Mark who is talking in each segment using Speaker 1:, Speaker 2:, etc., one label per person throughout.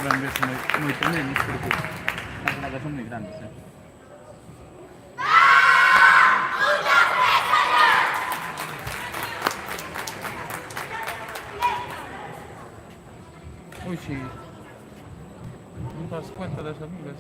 Speaker 1: que van verse muy pequeños porque las lagas son muy grandes. Uy, sí. No te das cuenta de esas nubes,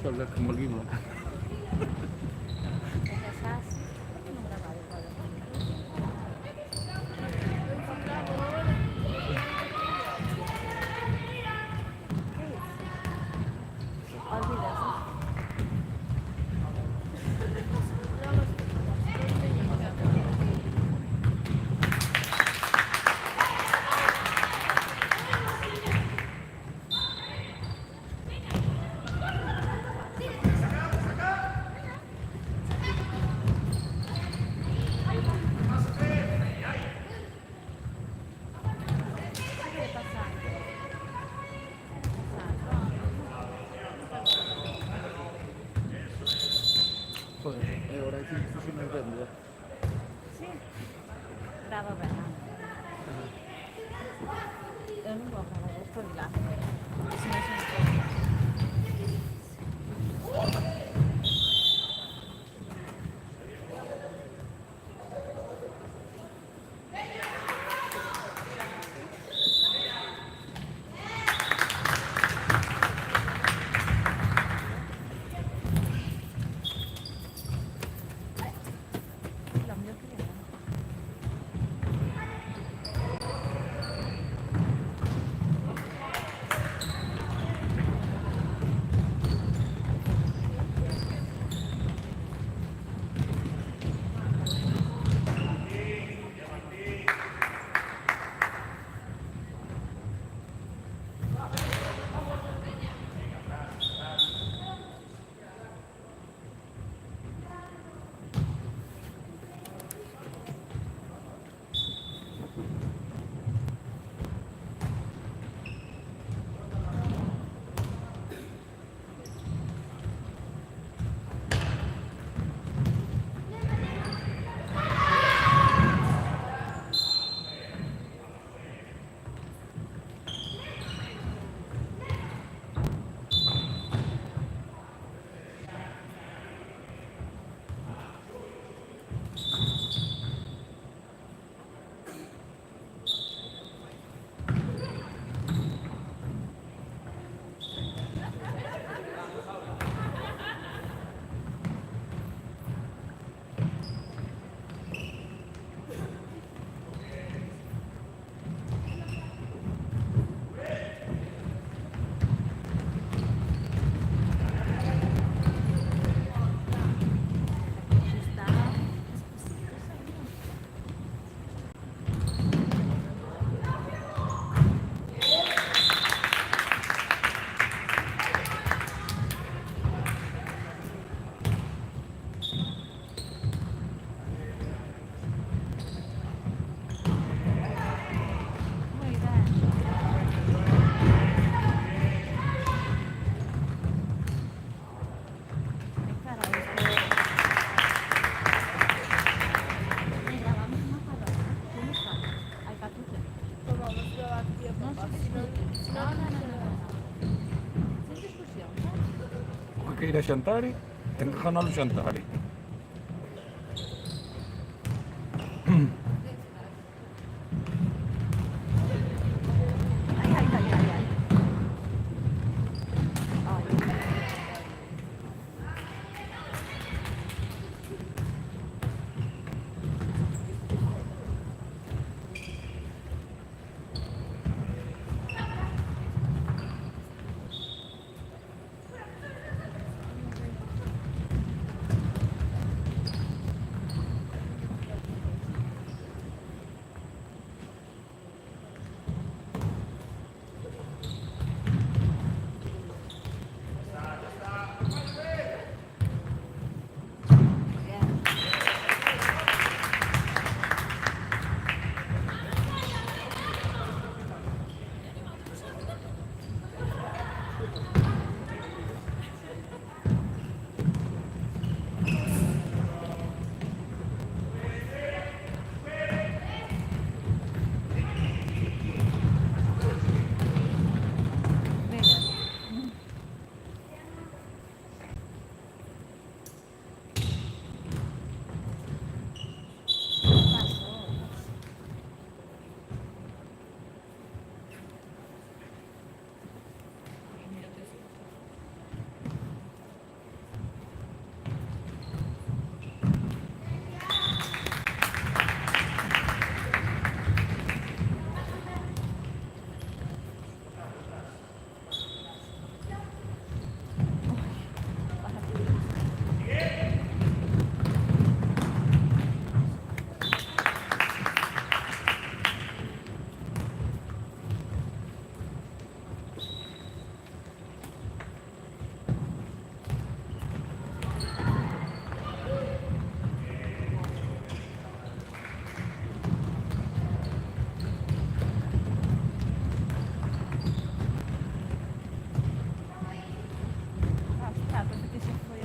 Speaker 1: hablar como el mismo. Ora sì, si mi prende.
Speaker 2: Sì, brava bella. Non può fare adesso di là. Si mette
Speaker 1: que ir a Xantari, tengo que ganar o Xantari.
Speaker 2: Ay, ay, ay, ay, ay. Ay. Ayan. Mira. Pasó. Tá, porque você foi.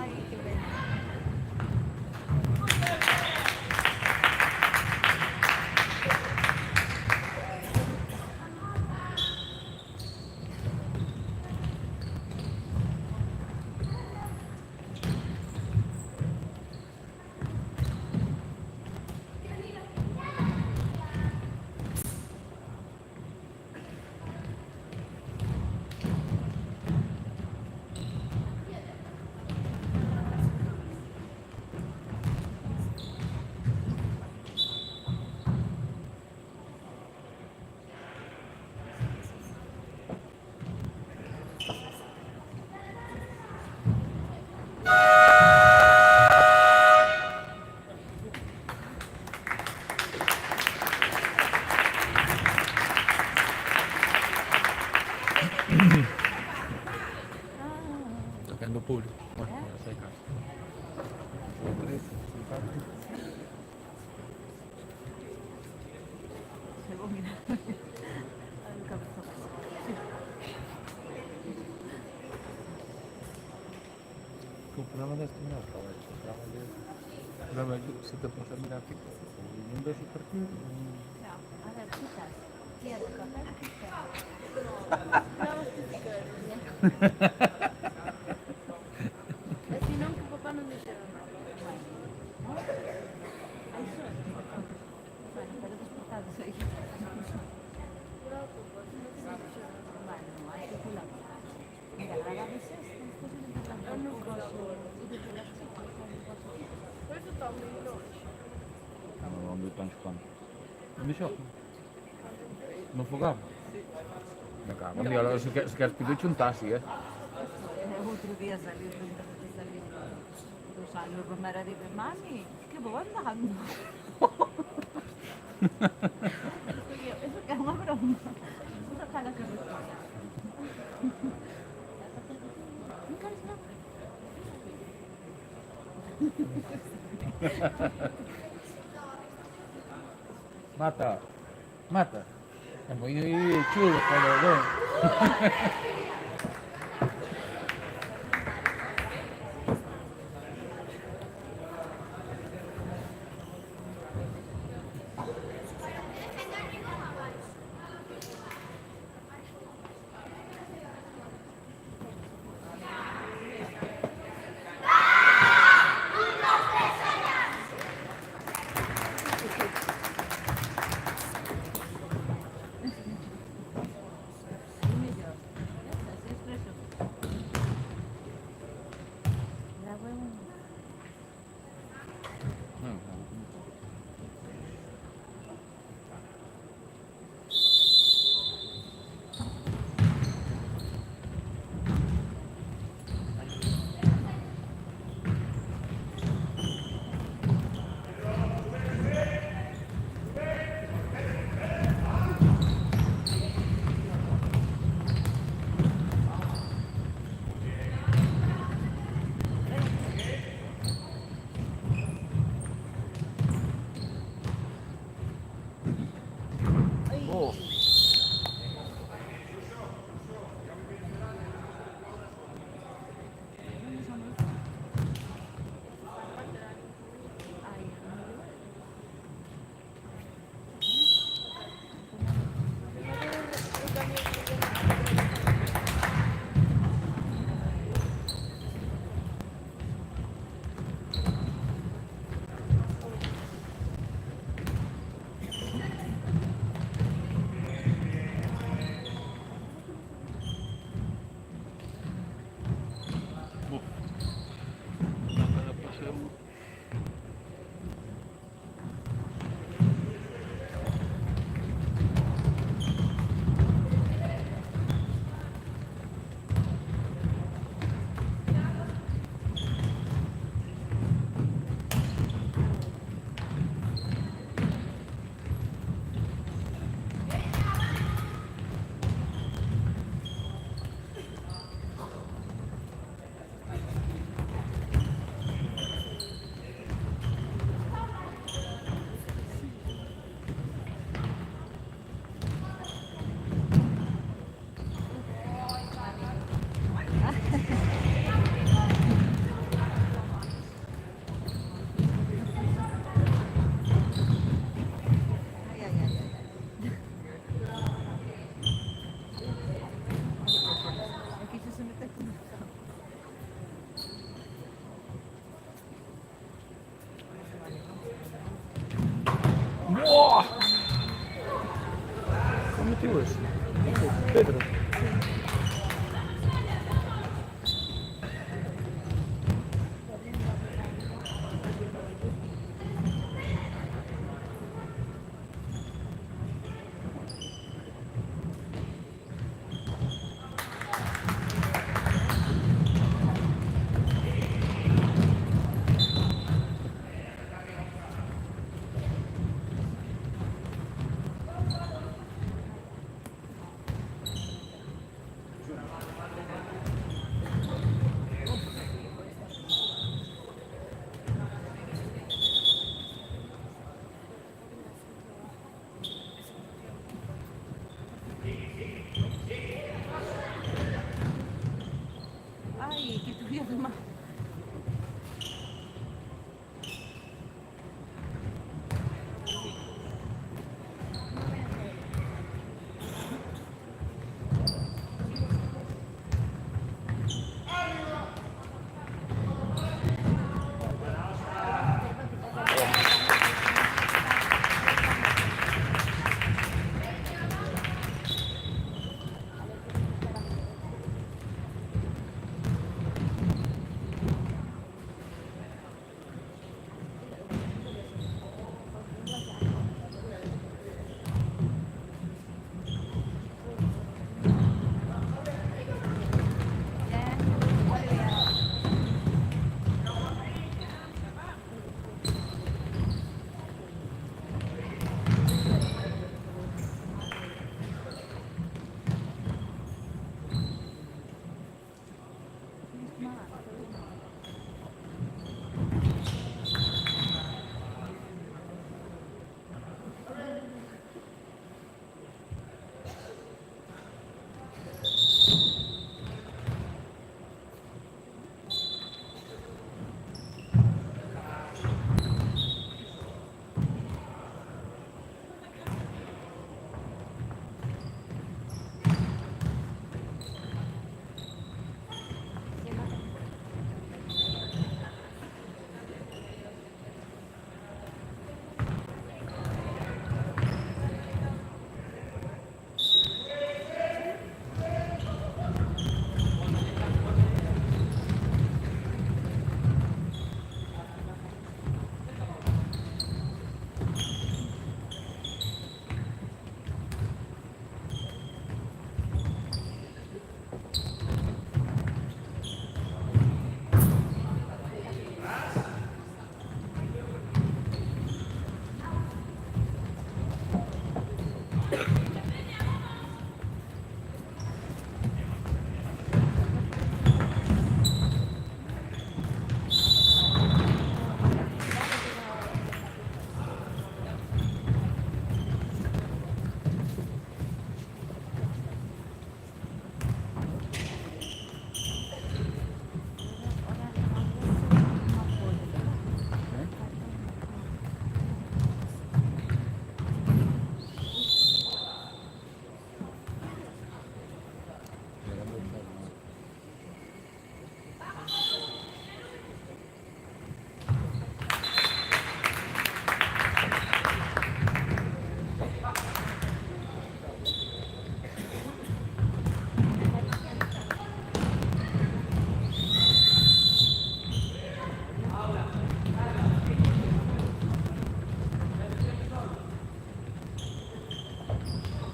Speaker 2: Ai, que beleza.
Speaker 1: Tocando público. Bueno, ya sé acá.
Speaker 2: Chegou, mira. Ai, o cabeção.
Speaker 1: Compraba de esto, no, compraba de... Si te pones a mirar aquí, un beso por aquí,
Speaker 2: Ja, ale pytasz. Kierka, tak?
Speaker 3: E se não que o papá não deixaram nada.
Speaker 2: Aí sou eu. Vai, não pega despertado isso aí. Vai, não acho que pula. Mira, cada vez estamos fazendo
Speaker 3: Eu não
Speaker 2: o
Speaker 3: gosto.
Speaker 2: grosso e depois as coisas.
Speaker 3: Depois eu tomo em longe.
Speaker 1: não vi tantos panos. Não deixou? Não fogava? Me cago. Um dia, agora, se queres pedir, um táxi, é?
Speaker 2: Outro dia saliu do salão do Romero e disse, mami, que vou andando. Isso que é uma broma. Usa cada cabeça. Não quero isso não.
Speaker 1: Mata, mata. É muito chulo, cara. Oh.
Speaker 2: Ay, ay, ay, ay. Aquí susunod ako.
Speaker 1: Boah! Como é que hoje? Pedro.
Speaker 2: Ay, que tuviera más.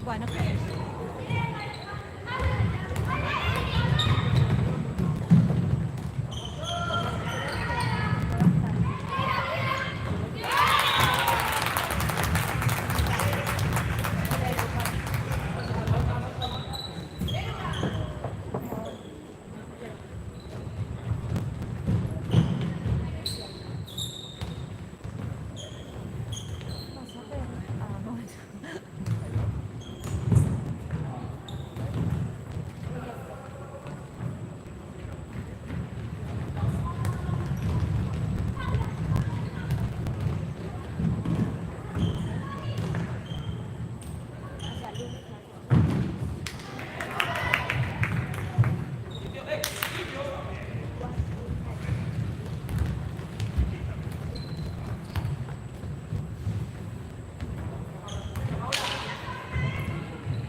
Speaker 2: Bueno, ¿qué? Vas a ver. Ah, bueno.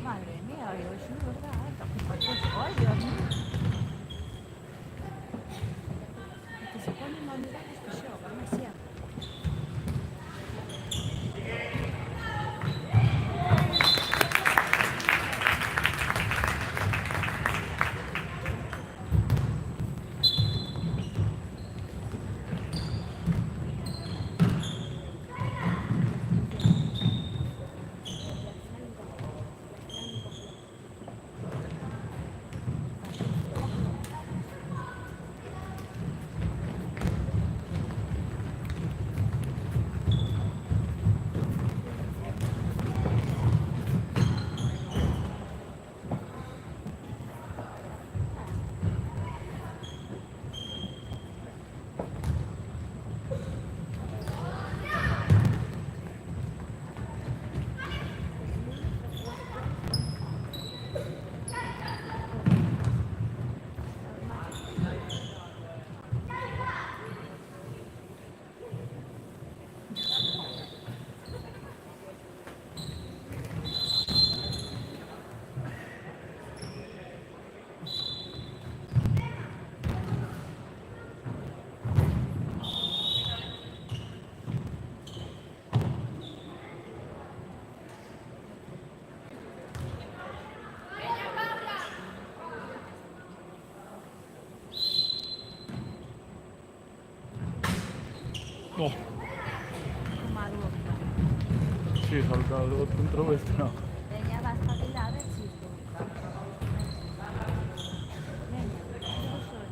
Speaker 2: Madre mía, yo soy verdad. Ay, Dios mío. Que se ponen a mirar este show, demasiado.
Speaker 1: Oh,
Speaker 2: Maduro.
Speaker 1: sì, salgo contro questo, no.
Speaker 2: Ella va a espabilar el chico. Venga, yo soy.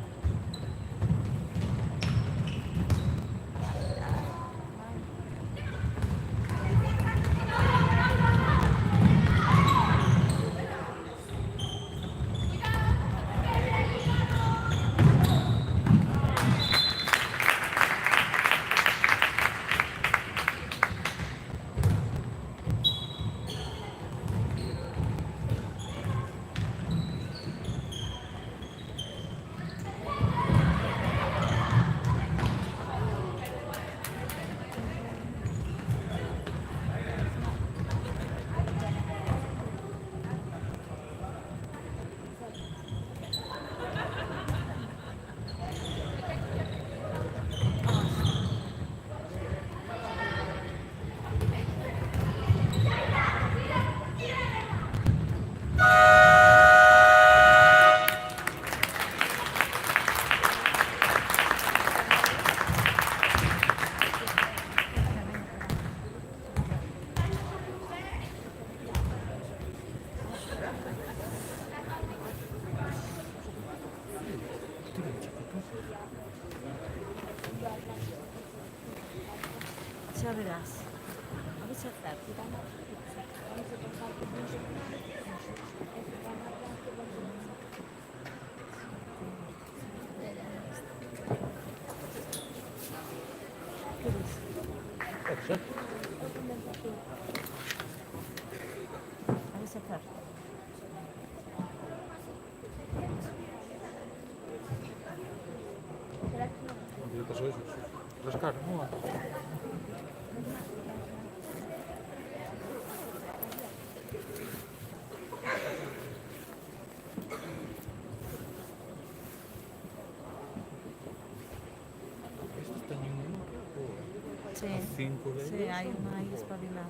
Speaker 2: Ya verás. A ver si acierto. ¿Qué ves? A ver si acierto.
Speaker 1: Розкажи, ну ладно. Esto está en un grupo.
Speaker 2: Sí,
Speaker 1: A 5 de
Speaker 2: sí,
Speaker 1: ellos.
Speaker 2: hay una ahí espabilada.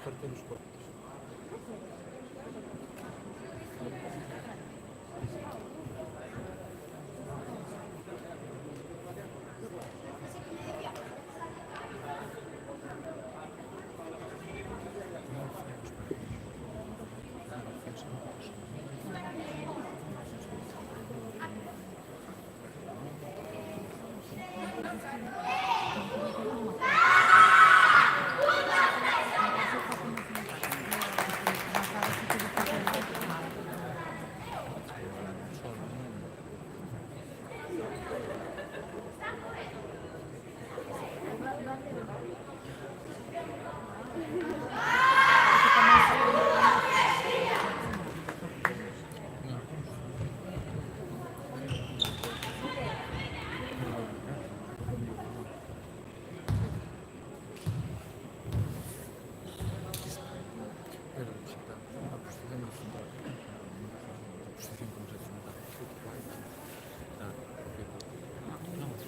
Speaker 1: carteles cortos.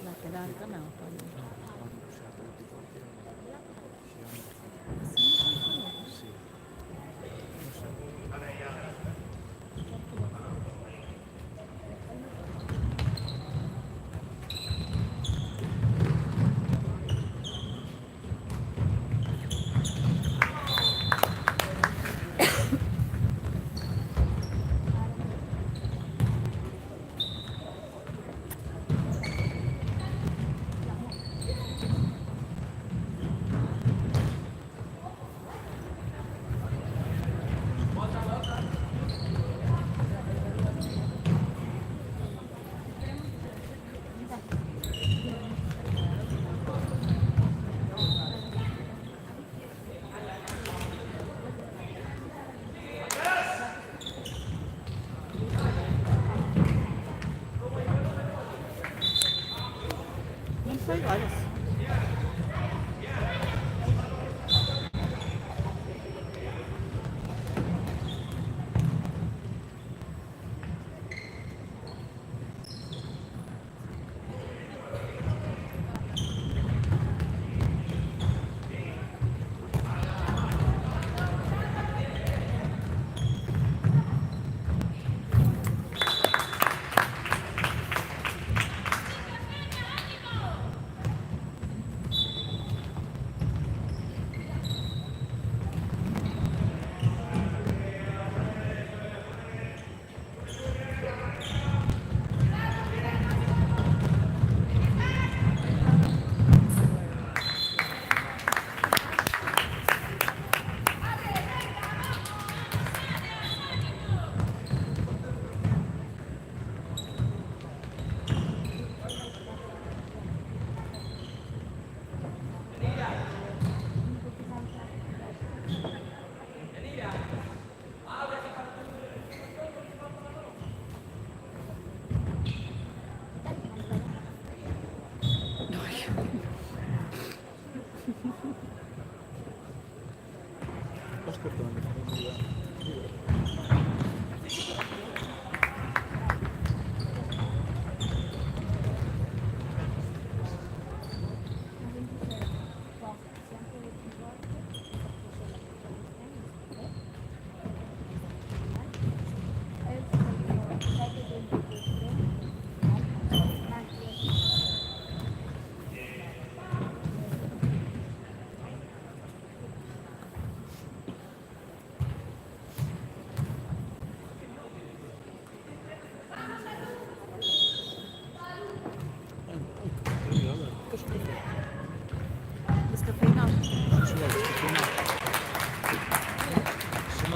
Speaker 2: Lateral não, pode. Não sei, olha.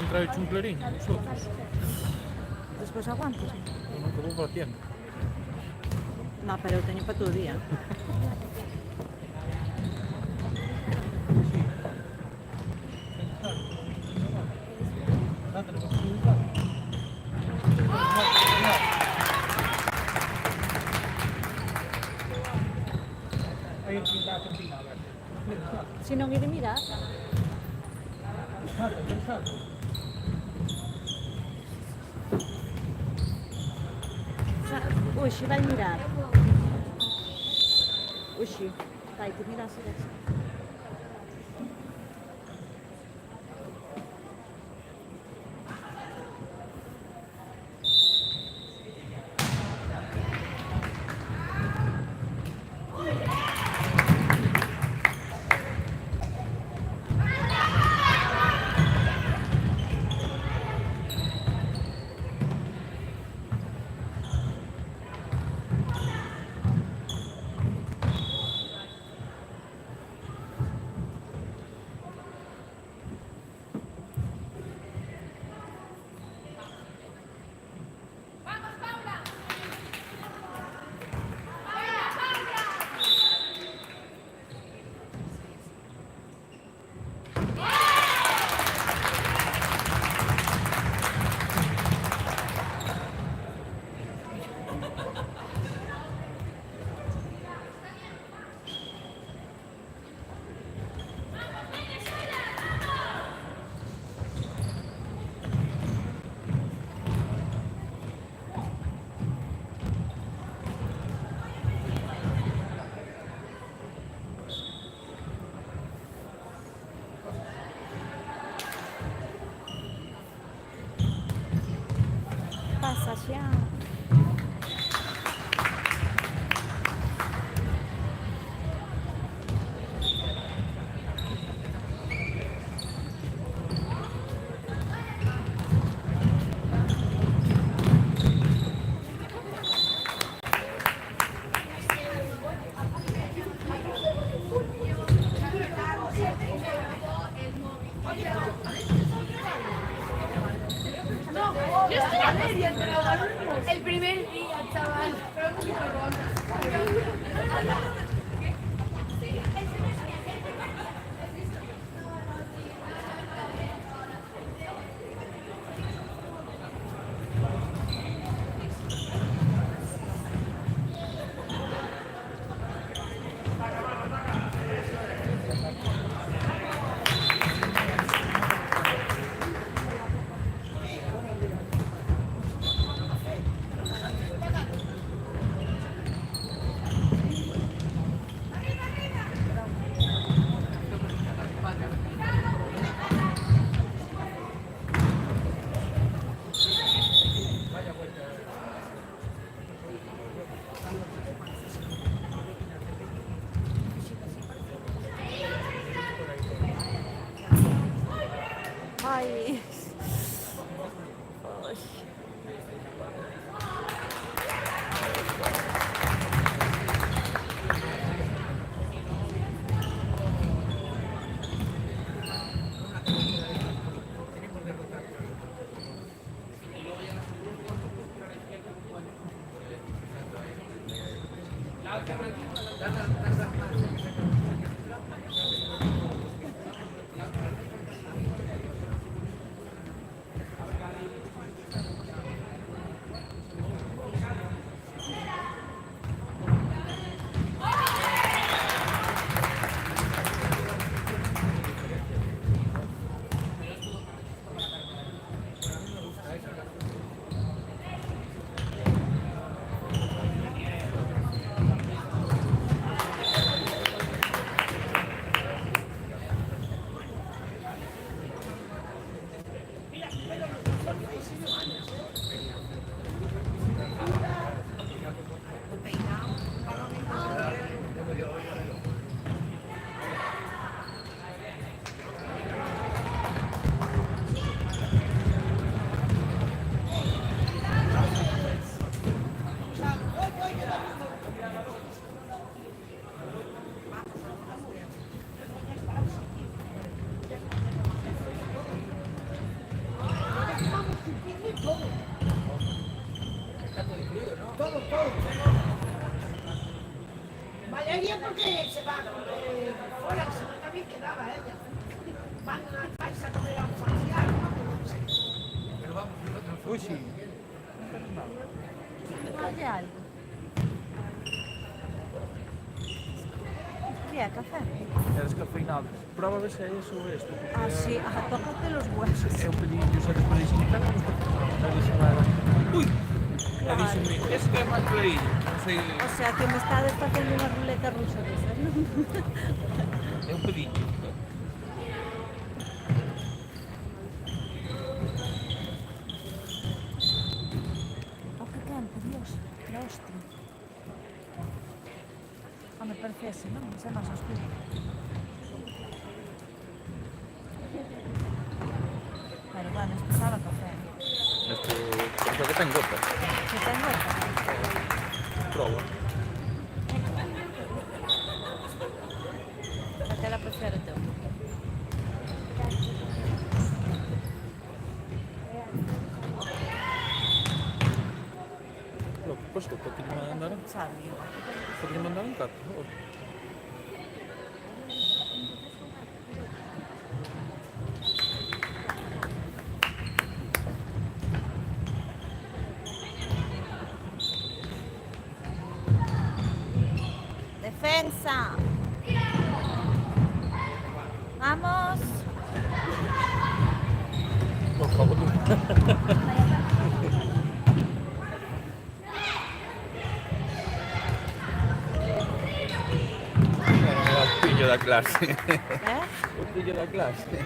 Speaker 1: Trae hecho un clarín, nosotros.
Speaker 2: Despois aguantas.
Speaker 1: Eu nunca vou para a tienda.
Speaker 2: No, pero eu teño para todo o día. Se non ir mirar. Oxe, vai mirar. Oxe, vai te mirar se deve. Gracias.
Speaker 3: El primer día, chaval.
Speaker 2: Ay. Ay.
Speaker 4: Vaya bien porque se va fuera, que se va también quedaba ella. Van a país a comer a un familiar, ¿no?
Speaker 1: Uy, sí.
Speaker 2: Oye algo. ¿Qué? ¿Café?
Speaker 1: É descafeinado. Prova a ver se é isso ou este.
Speaker 2: Ah, sí. Ah, tócate los huesos.
Speaker 1: Eu pedi o José para disse-me, ui!
Speaker 2: Claro.
Speaker 1: Disse-me, este é mais clarinho. Não sei,
Speaker 2: O sea, que me está haciendo una ruleta rusa de esas, ¿no?
Speaker 1: eu pedi.
Speaker 2: Oh, qué campo, Dios. La hostia. Ah, me parece ese, ¿no? Ese más oscuro. Pero bueno, este sabe a café.
Speaker 1: Este que ten gota.
Speaker 2: ¿Qué tengo?
Speaker 1: Prova.
Speaker 2: Até la prefiero tú.
Speaker 1: Pois pode-lhe mandar,
Speaker 2: Sabio.
Speaker 1: pode-lhe mandar um bocado, por favor.
Speaker 2: Defensa. Vamos.
Speaker 1: Por favor. O pillo da clase.
Speaker 2: ¿Eh?
Speaker 1: O pillo da clase.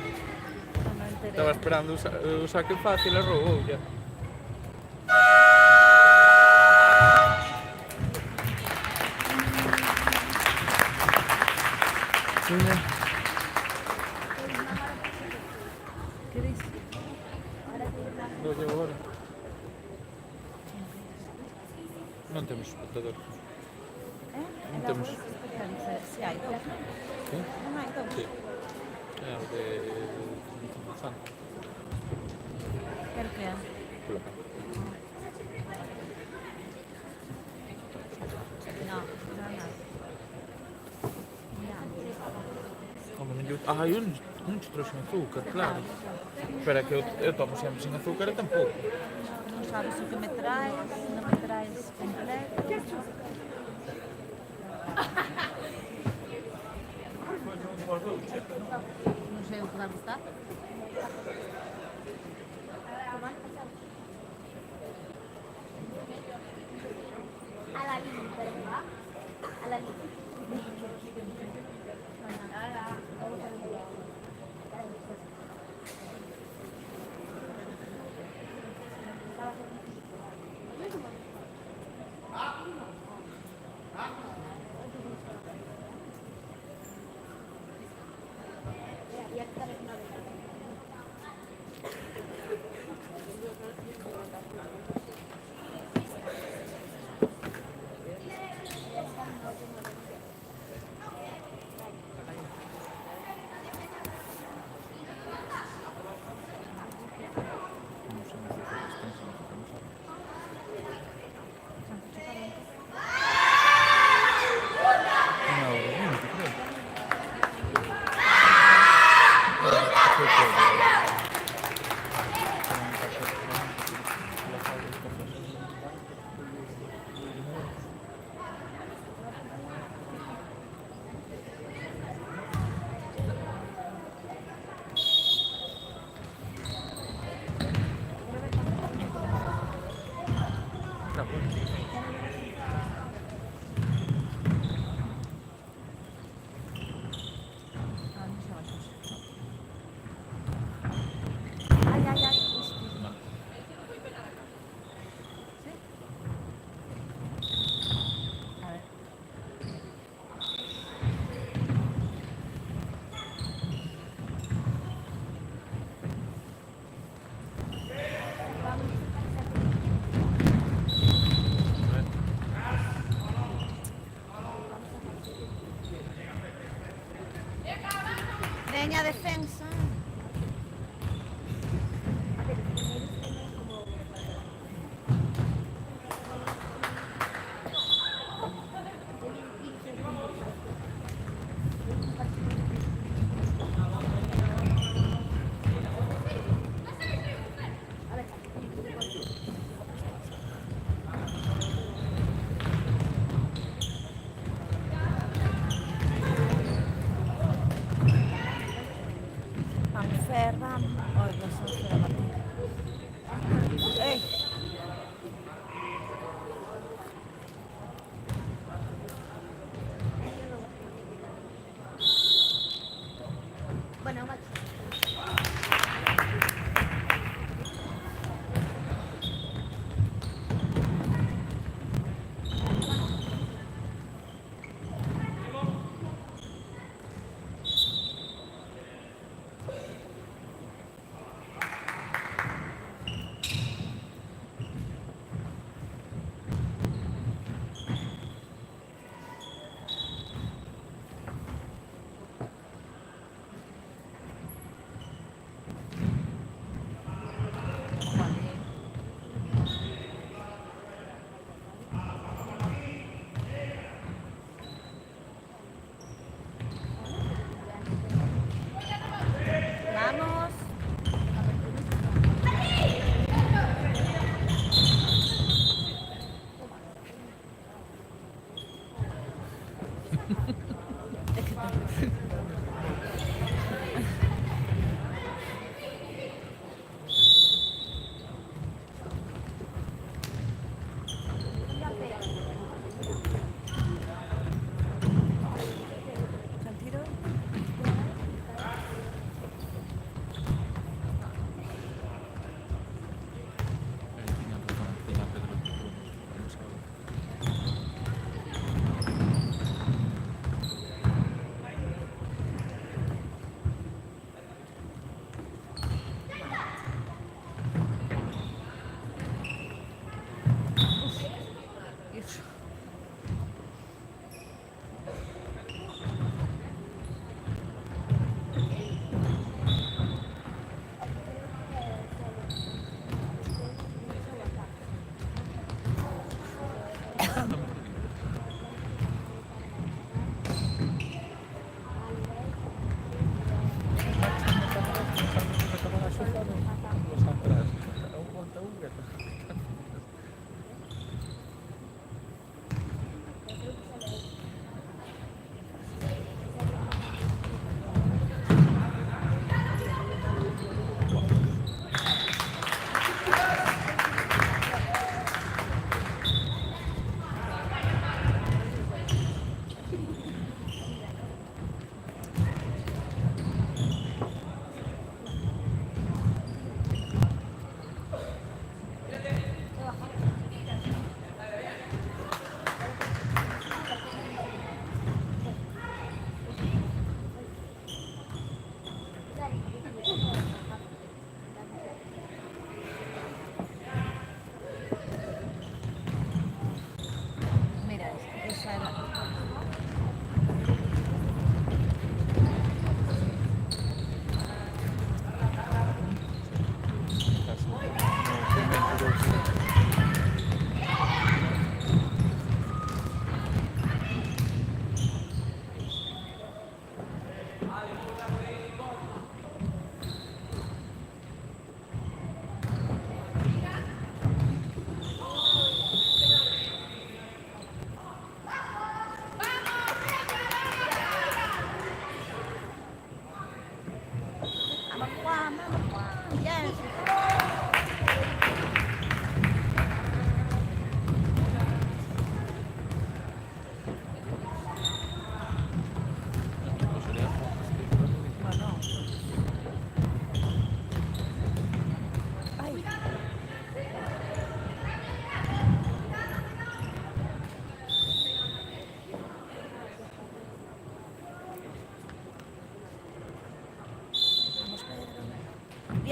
Speaker 2: No me enteré.
Speaker 1: Estaba esperando o saque fácil e roubou ya.
Speaker 2: ¿Qué dice?
Speaker 1: Lo llevo ahora. Non temos espectador.
Speaker 2: Non
Speaker 1: temos.
Speaker 2: Se hai dous.
Speaker 1: Sí?
Speaker 2: Non hai dous.
Speaker 1: Sí. É o de Santo.
Speaker 2: Quero que é.
Speaker 1: Polo cá.
Speaker 2: Non, non hai.
Speaker 1: Como non lle... Ah, eu non te trouxe azúcar, claro. Pero é que eu tomo sempre sin azúcar e tampouco.
Speaker 2: Non sabes o que me traes, non me traes completo. Non sei o que vai gustar.
Speaker 3: A la Lili, ¿verdad? A la Lili.
Speaker 2: Ai, ai, ai. A ver. Veña defensa. Vamos, Fer, vamos. Oi, vou só tirar uma coisa. Ei!
Speaker 3: Bueno, va.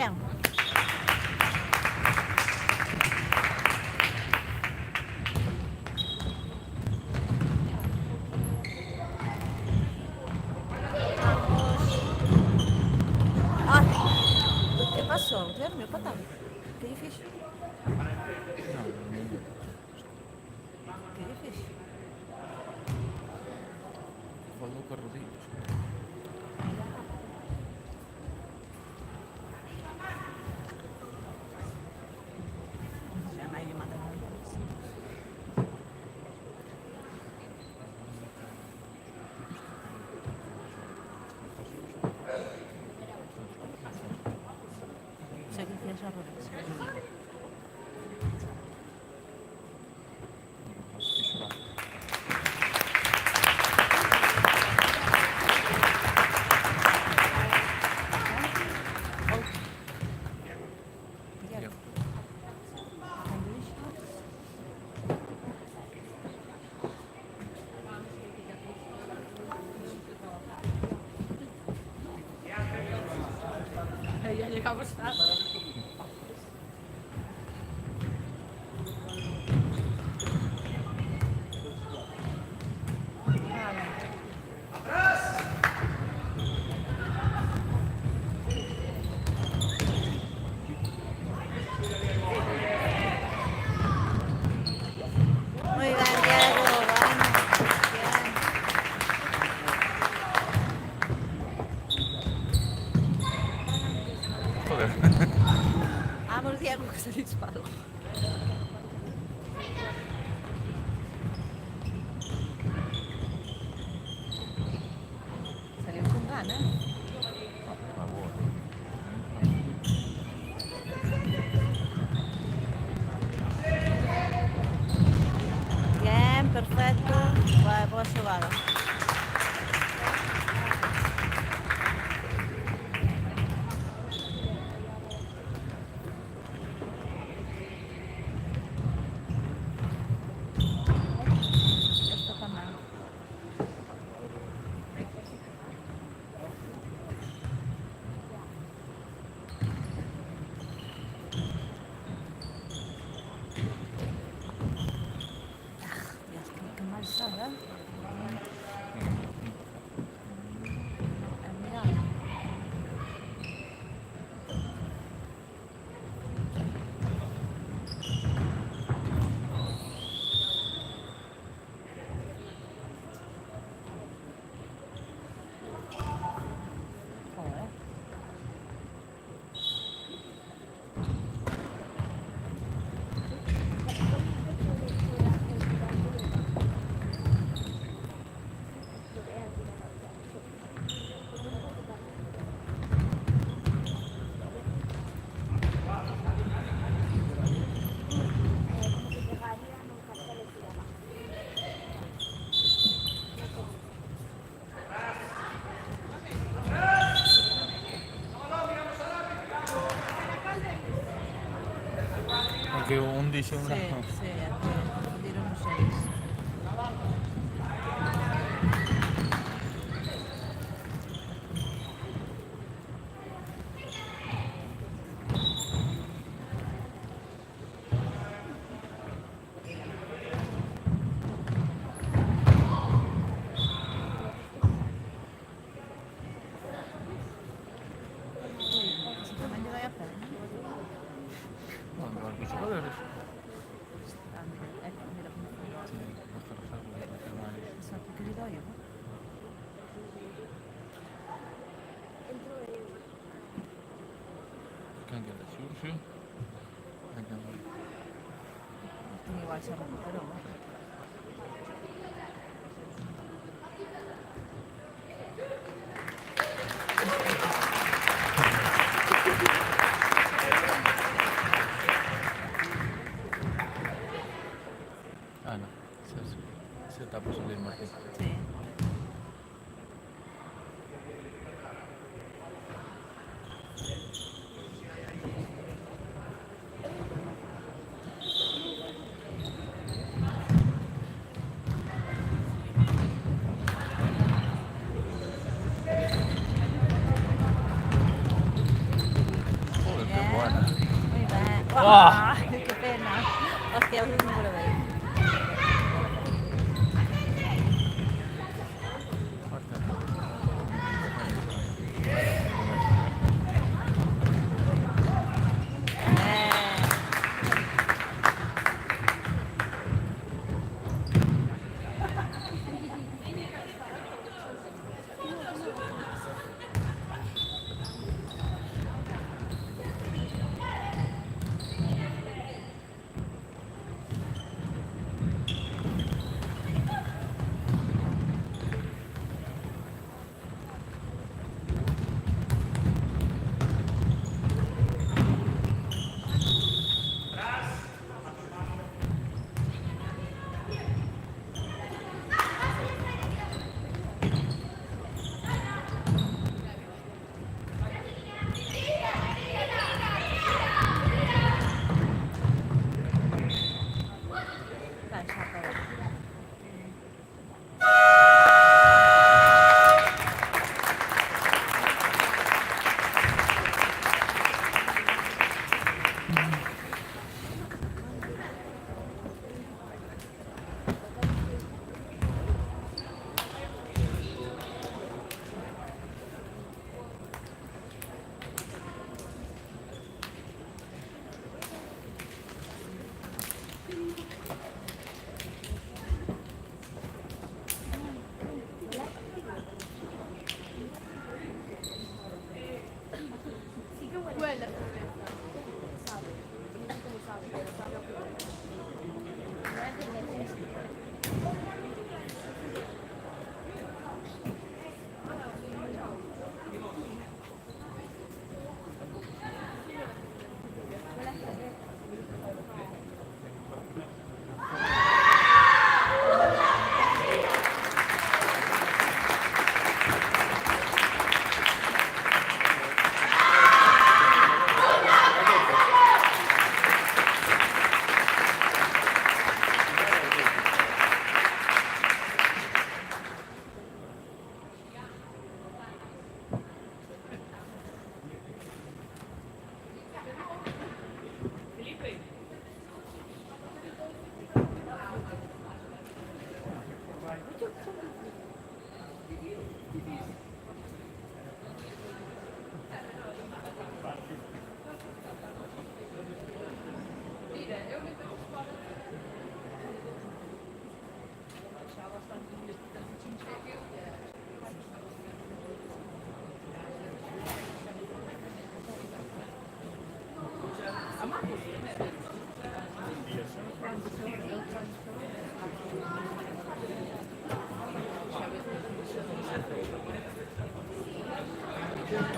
Speaker 2: Bien. Ay, ¿qué pasó? Dios mío, patán. Qué difícil. Qué difícil.
Speaker 1: Falou com a rodilha.
Speaker 2: Ya nadie mata. Sé que quieres arroz. Ya llegamos a... Muy bien, Diego, vamos.
Speaker 1: Joder.
Speaker 2: Vamos, Diego, que se disparó. Salió con ganas.
Speaker 1: Por favor.
Speaker 2: Bien, perfecto. Vai, boa jugada. Esto está mal. Dios, qué mal sabe, ¿eh? Mira. Joder.
Speaker 1: Anche 11
Speaker 2: Sì,
Speaker 1: una...
Speaker 2: sì, anche dire un senso. Sicuramente vai a perdere.
Speaker 1: Quando al giocatore...
Speaker 2: Ecco, mira come fa.
Speaker 1: Sì, non farlo fare male.
Speaker 2: Esatto, che gli do io?
Speaker 1: Perché anche da Ciurcio... Anche a noi.
Speaker 2: Quindi igual se recuperó.
Speaker 1: Ah no, se está por subir Martín.
Speaker 2: Sí. Ay, qué pena. Hostia, no me lo veis.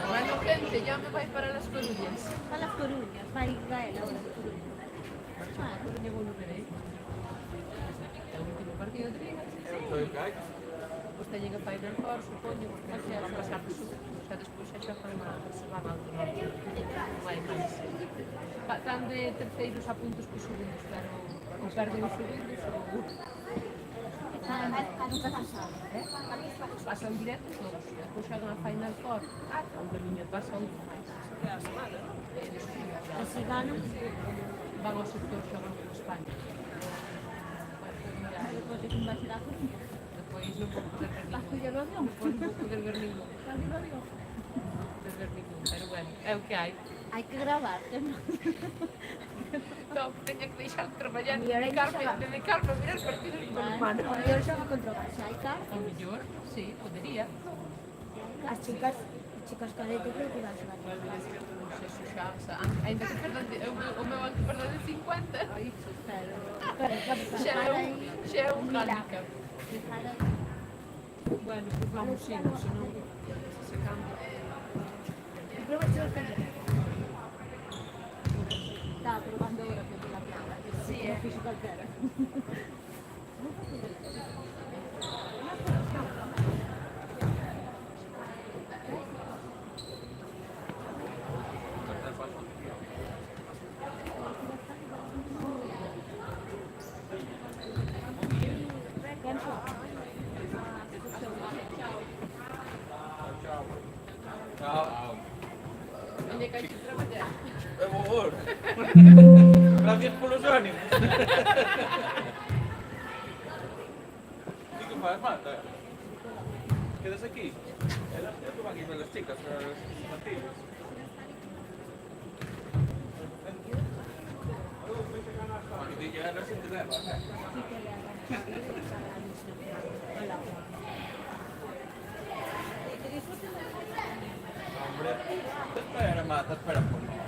Speaker 5: Bueno, gente, ya me vais para las Coruñas.
Speaker 2: A las Coruñas, vai Gael ahora de Coruña.
Speaker 5: Coruña volverei. É o último partido de Liga. Pois teñen a Final Four, supoño, porque xa van pasar de sur. Xa despois xa van a alternar. Non hai máis. Están de terceiros a puntos que segundos, pero o perden os segundos ou... Pasan directos todos, despois xa a Final Four, onde a miña pasa outro máis.
Speaker 2: E se ganan,
Speaker 5: Van ao sector xogando en España.
Speaker 2: depois de que vai ser a Coruña.
Speaker 5: Depois non vou poder ver
Speaker 2: Vas
Speaker 5: ningún.
Speaker 2: coller o avión?
Speaker 5: Depois non vou poder ver ningún.
Speaker 2: Vas ir ao avión?
Speaker 5: Poder ver ningún, pero bueno, é o que hai.
Speaker 2: Hai que gravar, que non?
Speaker 5: Non, teño que deixar de traballar,
Speaker 2: E ahora
Speaker 5: dedicarme
Speaker 2: xa va.
Speaker 5: a mirar partidos do meu hermano.
Speaker 2: Eu xogo contra o Barça, Car.
Speaker 5: O mellor, sí, podería.
Speaker 3: As chicas cadetes creo que van xogar.
Speaker 5: Non sei se xa, ainda que perdan, o meu anque perda de 50, xa é un handicap. Bueno, pues vamos indo, senón se cambia.
Speaker 2: Está probando ahora que la plana.
Speaker 5: Sí,
Speaker 2: No fixo calquera.
Speaker 5: Veña que hai que traballar.
Speaker 1: Por favor. Gracias por los ánimos. ¿Y qué pasa, Marta? ¿Quedas aquí? Tú vas aquí con las chicas, con las infantiles. Cuando te llegan las entradas, hombre, te espera, Marta, espera por favor.